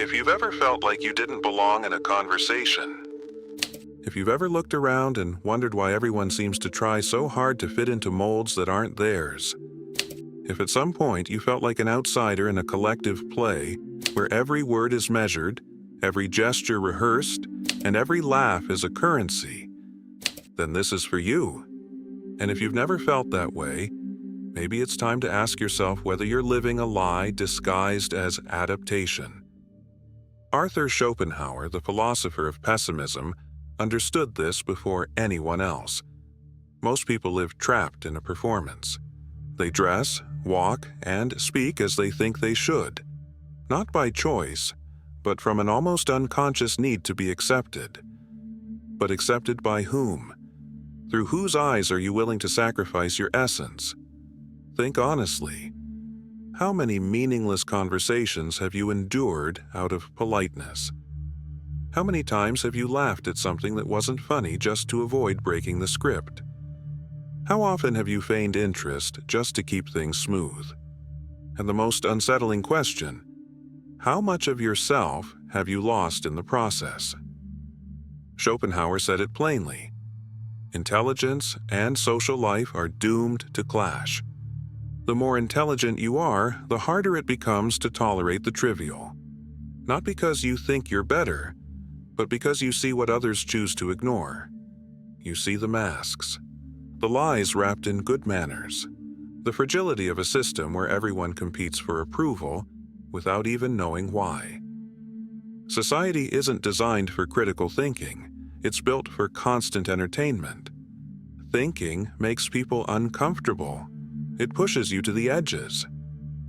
If you've ever felt like you didn't belong in a conversation, if you've ever looked around and wondered why everyone seems to try so hard to fit into molds that aren't theirs, if at some point you felt like an outsider in a collective play where every word is measured, every gesture rehearsed, and every laugh is a currency, then this is for you. And if you've never felt that way, maybe it's time to ask yourself whether you're living a lie disguised as adaptation. Arthur Schopenhauer, the philosopher of pessimism, understood this before anyone else. Most people live trapped in a performance. They dress, walk, and speak as they think they should, not by choice, but from an almost unconscious need to be accepted. But accepted by whom? Through whose eyes are you willing to sacrifice your essence? Think honestly. How many meaningless conversations have you endured out of politeness? How many times have you laughed at something that wasn't funny just to avoid breaking the script? How often have you feigned interest just to keep things smooth? And the most unsettling question, how much of yourself have you lost in the process? Schopenhauer said it plainly. Intelligence and social life are doomed to clash. The more intelligent you are, the harder it becomes to tolerate the trivial. Not because you think you're better, but because you see what others choose to ignore. You see the masks, the lies wrapped in good manners, the fragility of a system where everyone competes for approval without even knowing why. Society isn't designed for critical thinking, it's built for constant entertainment. Thinking makes people uncomfortable. It pushes you to the edges.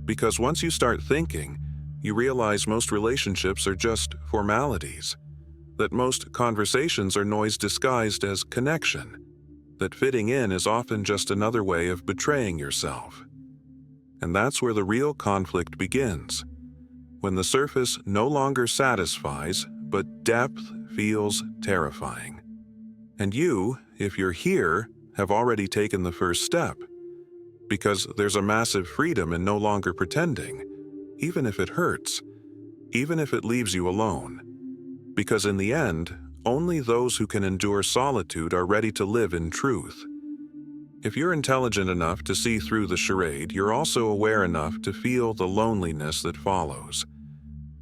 Because once you start thinking, you realize most relationships are just formalities, that most conversations are noise disguised as connection, that fitting in is often just another way of betraying yourself. And that's where the real conflict begins, when the surface no longer satisfies, but depth feels terrifying. And you, if you're here, have already taken the first step, because there's a massive freedom in no longer pretending, even if it hurts, even if it leaves you alone. Because in the end, only those who can endure solitude are ready to live in truth. If you're intelligent enough to see through the charade, you're also aware enough to feel the loneliness that follows.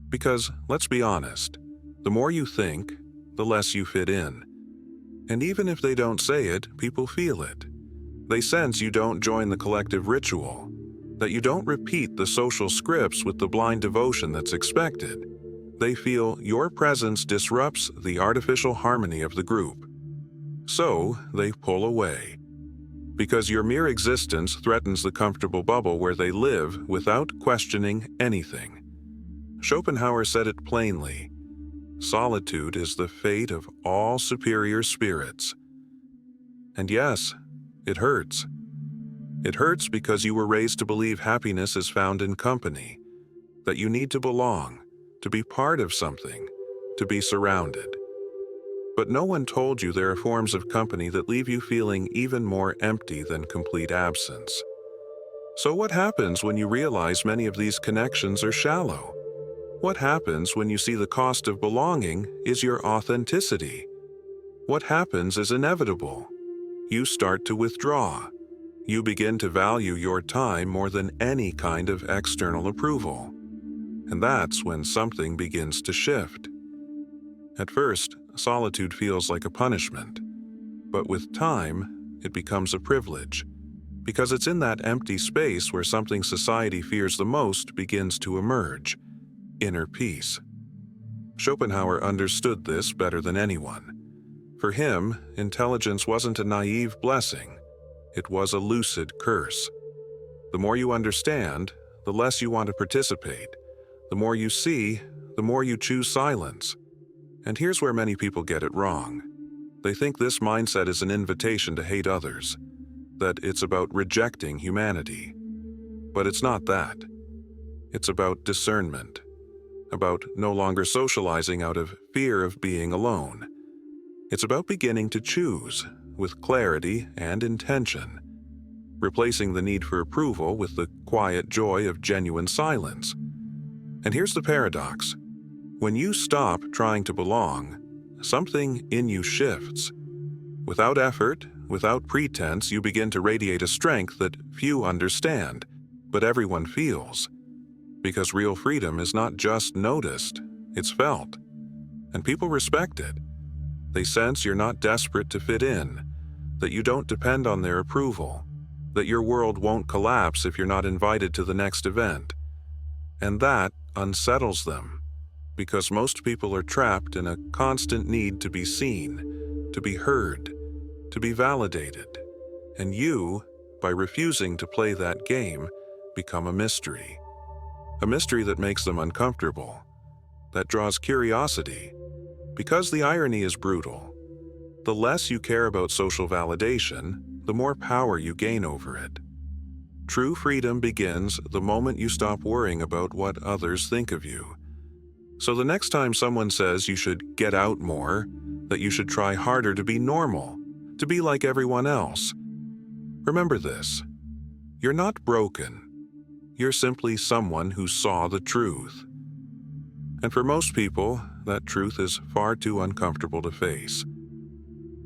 Because, let's be honest, the more you think, the less you fit in. And even if they don't say it, people feel it. They sense you don't join the collective ritual, that you don't repeat the social scripts with the blind devotion that's expected. They feel your presence disrupts the artificial harmony of the group. So, they pull away. Because your mere existence threatens the comfortable bubble where they live without questioning anything. Schopenhauer said it plainly. Solitude is the fate of all superior spirits. And yes, it hurts. It hurts because you were raised to believe happiness is found in company, that you need to belong, to be part of something, to be surrounded. But no one told you there are forms of company that leave you feeling even more empty than complete absence. So what happens when you realize many of these connections are shallow? What happens when you see the cost of belonging is your authenticity? What happens is inevitable. You start to withdraw. You begin to value your time more than any kind of external approval. And that's when something begins to shift. At first, solitude feels like a punishment. But with time, it becomes a privilege. Because it's in that empty space where something society fears the most begins to emerge. Inner peace. Schopenhauer understood this better than anyone. For him, intelligence wasn't a naive blessing. It was a lucid curse. The more you understand, the less you want to participate. The more you see, the more you choose silence. And here's where many people get it wrong. They think this mindset is an invitation to hate others, that it's about rejecting humanity. But it's not that. It's about discernment, about no longer socializing out of fear of being alone. It's about beginning to choose with clarity and intention, replacing the need for approval with the quiet joy of genuine silence. And here's the paradox. When you stop trying to belong, something in you shifts. Without effort, without pretense, you begin to radiate a strength that few understand, but everyone feels. Because real freedom is not just noticed, it's felt. And people respect it. They sense you're not desperate to fit in, that you don't depend on their approval, that your world won't collapse if you're not invited to the next event. And that unsettles them, because most people are trapped in a constant need to be seen, to be heard, to be validated. And you, by refusing to play that game, become a mystery. A mystery that makes them uncomfortable, that draws curiosity. Because the irony is brutal. The less you care about social validation, the more power you gain over it. True freedom begins the moment you stop worrying about what others think of you. So the next time someone says you should get out more, that you should try harder to be normal, to be like everyone else, remember this: you're not broken. You're simply someone who saw the truth. And for most people, that truth is far too uncomfortable to face.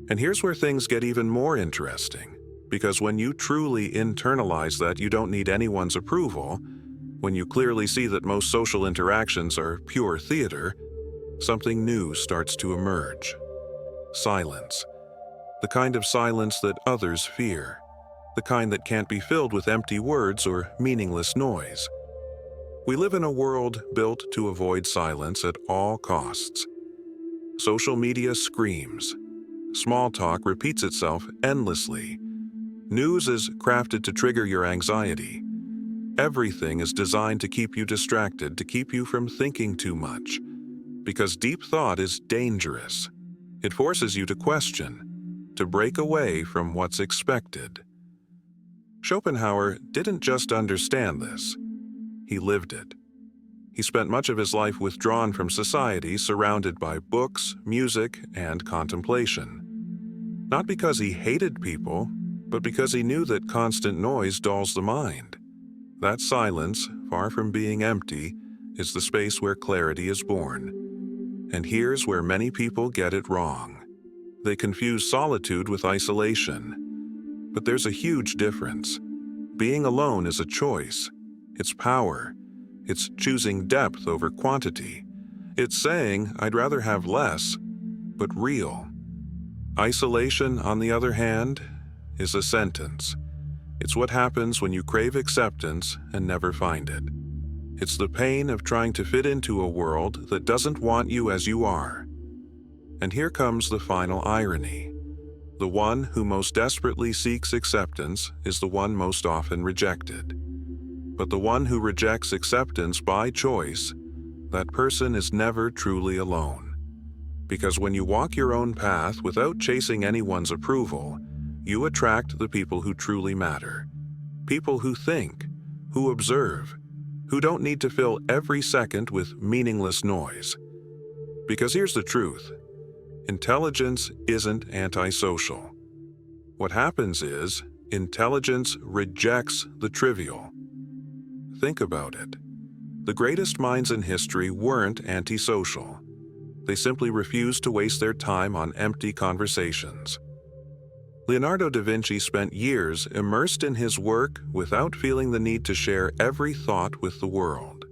And here's where things get even more interesting, because when you truly internalize that you don't need anyone's approval, when you clearly see that most social interactions are pure theater, something new starts to emerge. Silence. The kind of silence that others fear. The kind that can't be filled with empty words or meaningless noise. We live in a world built to avoid silence at all costs. Social media screams. Small talk repeats itself endlessly. News is crafted to trigger your anxiety. Everything is designed to keep you distracted, to keep you from thinking too much. Because deep thought is dangerous. It forces you to question, to break away from what's expected. Schopenhauer didn't just understand this. He lived it. He spent much of his life withdrawn from society, surrounded by books, music, and contemplation. Not because he hated people, but because he knew that constant noise dulls the mind. That silence, far from being empty, is the space where clarity is born. And here's where many people get it wrong. They confuse solitude with isolation. But there's a huge difference. Being alone is a choice. It's power. It's choosing depth over quantity. It's saying, I'd rather have less, but real. Isolation, on the other hand, is a sentence. It's what happens when you crave acceptance and never find it. It's the pain of trying to fit into a world that doesn't want you as you are. And here comes the final irony. The one who most desperately seeks acceptance is the one most often rejected. But the one who rejects acceptance by choice, that person is never truly alone. Because when you walk your own path without chasing anyone's approval, you attract the people who truly matter. People who think, who observe, who don't need to fill every second with meaningless noise. Because here's the truth. Intelligence isn't antisocial. What happens is, intelligence rejects the trivial. Think about it. The greatest minds in history weren't antisocial. They simply refused to waste their time on empty conversations. Leonardo da Vinci spent years immersed in his work without feeling the need to share every thought with the world.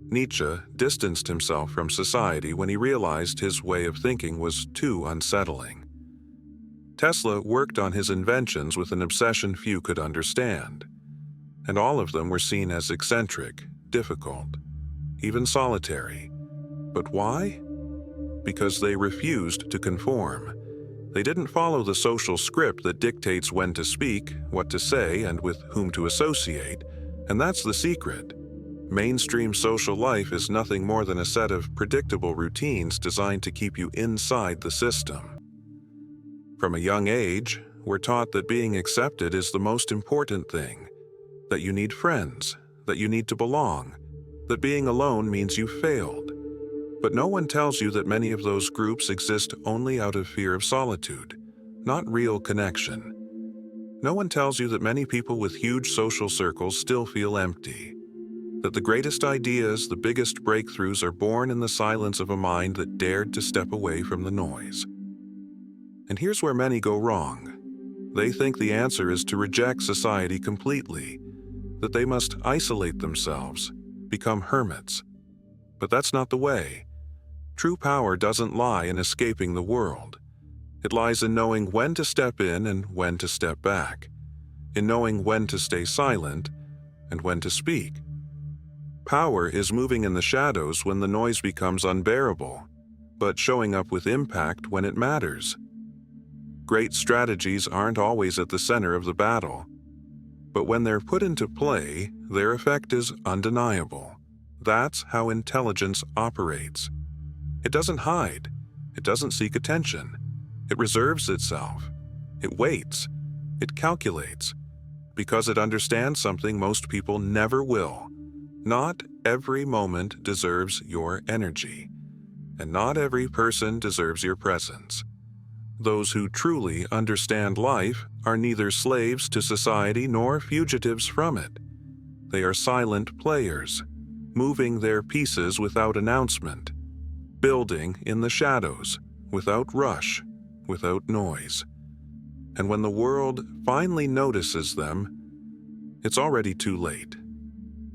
Nietzsche distanced himself from society when he realized his way of thinking was too unsettling. Tesla worked on his inventions with an obsession few could understand. And all of them were seen as eccentric, difficult, even solitary. But why? Because they refused to conform. They didn't follow the social script that dictates when to speak, what to say, and with whom to associate, and that's the secret. Mainstream social life is nothing more than a set of predictable routines designed to keep you inside the system. From a young age, we're taught that being accepted is the most important thing. That you need friends, that you need to belong, that being alone means you failed. But no one tells you that many of those groups exist only out of fear of solitude, not real connection. No one tells you that many people with huge social circles still feel empty, that the greatest ideas, the biggest breakthroughs are born in the silence of a mind that dared to step away from the noise. And here's where many go wrong. They think the answer is to reject society completely, that they must isolate themselves, become hermits. But that's not the way. True power doesn't lie in escaping the world. It lies in knowing when to step in and when to step back, in knowing when to stay silent and when to speak. Power is moving in the shadows when the noise becomes unbearable, but showing up with impact when it matters. Great strategies aren't always at the center of the battle, but when they're put into play, their effect is undeniable. That's how intelligence operates. It doesn't hide. It doesn't seek attention. It reserves itself. It waits. It calculates. Because it understands something most people never will. Not every moment deserves your energy, and not every person deserves your presence. Those who truly understand life are neither slaves to society nor fugitives from it. They are silent players, moving their pieces without announcement, building in the shadows, without rush, without noise. And when the world finally notices them, it's already too late.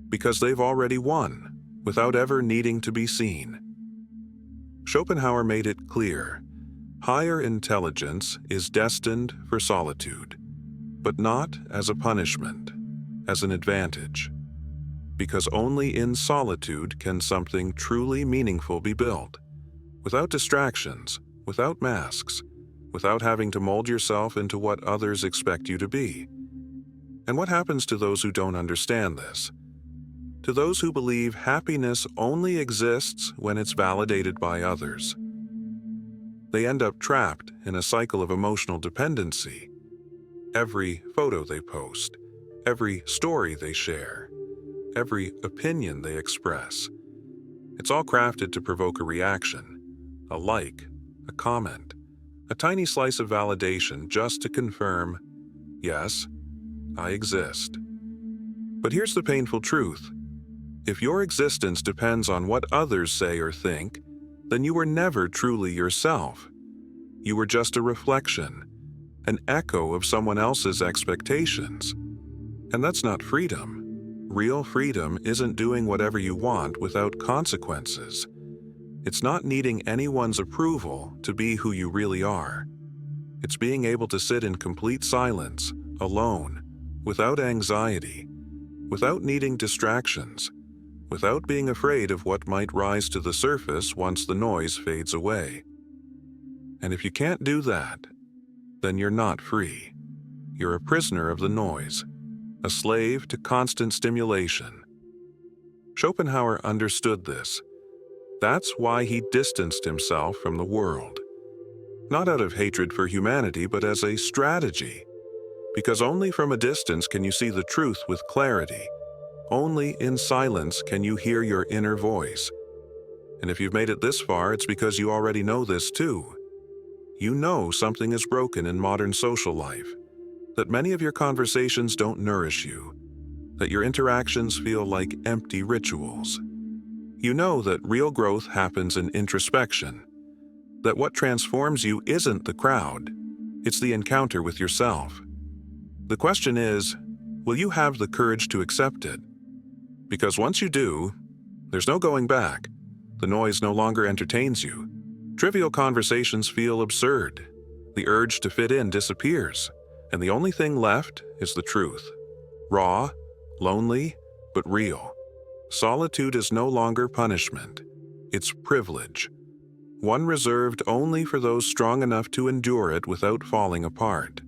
Because they've already won, without ever needing to be seen. Schopenhauer made it clear, higher intelligence is destined for solitude, but not as a punishment, as an advantage. Because only in solitude can something truly meaningful be built, without distractions, without masks, without having to mold yourself into what others expect you to be. And what happens to those who don't understand this? To those who believe happiness only exists when it's validated by others. They end up trapped in a cycle of emotional dependency. Every photo they post, every story they share, every opinion they express, it's all crafted to provoke a reaction, a like, a comment, a tiny slice of validation just to confirm, yes, I exist. But here's the painful truth. If your existence depends on what others say or think, then you were never truly yourself. You were just a reflection, an echo of someone else's expectations. And that's not freedom. Real freedom isn't doing whatever you want without consequences. It's not needing anyone's approval to be who you really are. It's being able to sit in complete silence, alone, without anxiety, without needing distractions, without being afraid of what might rise to the surface once the noise fades away. And if you can't do that, then you're not free. You're a prisoner of the noise, a slave to constant stimulation. Schopenhauer understood this. That's why he distanced himself from the world. Not out of hatred for humanity, but as a strategy. Because only from a distance can you see the truth with clarity. Only in silence can you hear your inner voice. And if you've made it this far, it's because you already know this too. You know something is broken in modern social life, that many of your conversations don't nourish you, that your interactions feel like empty rituals. You know that real growth happens in introspection, that what transforms you isn't the crowd, it's the encounter with yourself. The question is, will you have the courage to accept it? Because once you do, there's no going back. The noise no longer entertains you. Trivial conversations feel absurd. The urge to fit in disappears, and the only thing left is the truth. Raw, lonely, but real. Solitude is no longer punishment. It's privilege. One reserved only for those strong enough to endure it without falling apart.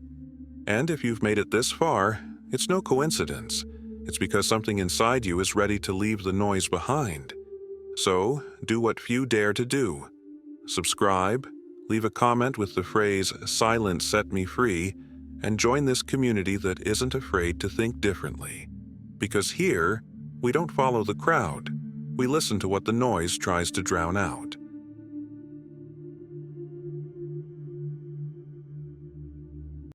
And if you've made it this far, it's no coincidence. It's because something inside you is ready to leave the noise behind. So, do what few dare to do. Subscribe, leave a comment with the phrase, "Silence set me free," and join this community that isn't afraid to think differently. Because here, we don't follow the crowd. We listen to what the noise tries to drown out.